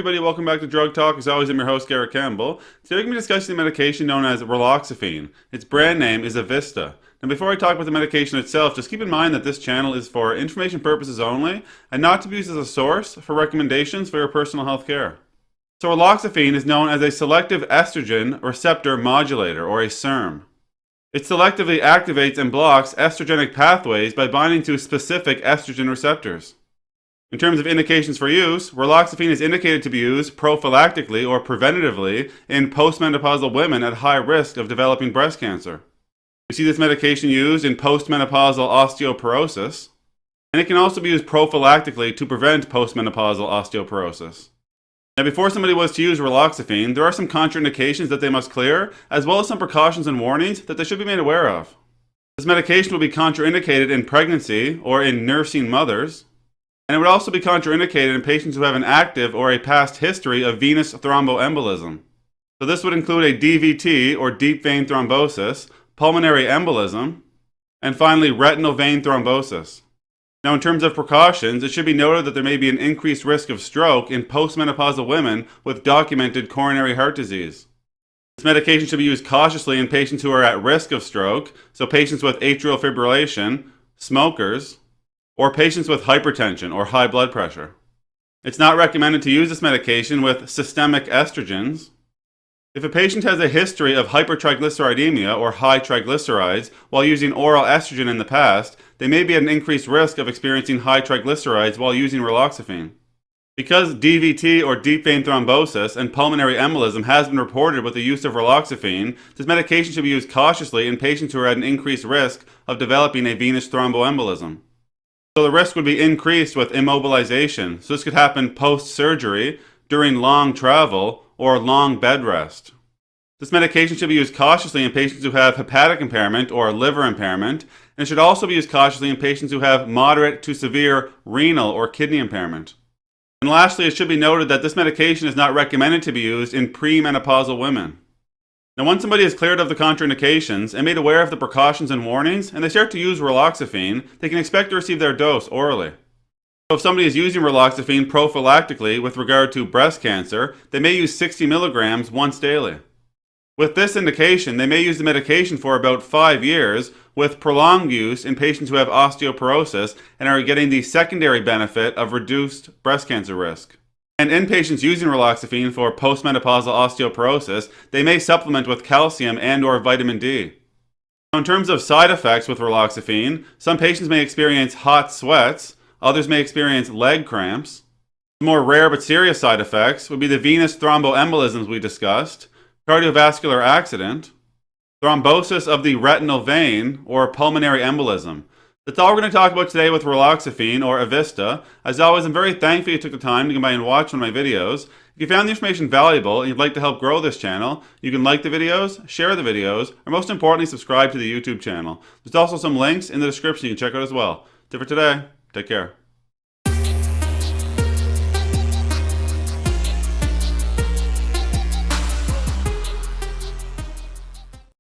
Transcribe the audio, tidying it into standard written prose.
everybody, welcome back to Drug Talk. As always, I'm your host, Garrett Campbell. Today we're going to be discussing the medication known as Raloxifene. Its brand name is Evista. Now before I talk about the medication itself, just keep in mind that this channel is for information purposes only and not to be used as a source for recommendations for your personal health care. So Raloxifene is known as a selective estrogen receptor modulator, or a SERM. It selectively activates and blocks estrogenic pathways by binding to specific estrogen receptors. In terms of indications for use, Raloxifene is indicated to be used prophylactically or preventatively in postmenopausal women at high risk of developing breast cancer. We see this medication used in postmenopausal osteoporosis, and it can also be used prophylactically to prevent postmenopausal osteoporosis. Now, before somebody was to use Raloxifene, there are some contraindications that they must clear, as well as some precautions and warnings that they should be made aware of. This medication will be contraindicated in pregnancy or in nursing mothers, and it would also be contraindicated in patients who have an active or a past history of venous thromboembolism. So this would include a DVT or deep vein thrombosis, pulmonary embolism, and finally retinal vein thrombosis. Now in terms of precautions, it should be noted that there may be an increased risk of stroke in postmenopausal women with documented coronary heart disease. This medication should be used cautiously in patients who are at risk of stroke, so patients with atrial fibrillation, smokers, or patients with hypertension or high blood pressure. It's not recommended to use this medication with systemic estrogens. If a patient has a history of hypertriglyceridemia or high triglycerides while using oral estrogen in the past, they may be at an increased risk of experiencing high triglycerides while using Raloxifene. Because DVT or deep vein thrombosis and pulmonary embolism has been reported with the use of Raloxifene, this medication should be used cautiously in patients who are at an increased risk of developing a venous thromboembolism. So the risk would be increased with immobilization, so this could happen post-surgery, during long travel, or long bed rest. This medication should be used cautiously in patients who have hepatic impairment or liver impairment, and should also be used cautiously in patients who have moderate to severe renal or kidney impairment. And lastly, it should be noted that this medication is not recommended to be used in premenopausal women. Now, once somebody is cleared of the contraindications and made aware of the precautions and warnings, and they start to use Raloxifene, they can expect to receive their dose orally. So if somebody is using Raloxifene prophylactically with regard to breast cancer, they may use 60 milligrams once daily. With this indication, they may use the medication for about 5 years, with prolonged use in patients who have osteoporosis and are getting the secondary benefit of reduced breast cancer risk. And in patients using Raloxifene for postmenopausal osteoporosis, they may supplement with calcium and or vitamin D. In terms of side effects with Raloxifene, some patients may experience hot sweats, others may experience leg cramps. The more rare but serious side effects would be the venous thromboembolisms we discussed, cardiovascular accident, thrombosis of the retinal vein, or pulmonary embolism. That's all we're going to talk about today with Raloxifene, or Evista. As always, I'm very thankful you took the time to come by and watch one of my videos. If you found the information valuable and you'd like to help grow this channel, you can like the videos, share the videos, or most importantly, subscribe to the YouTube channel. There's also some links in the description you can check out as well. That's it for today. Take care.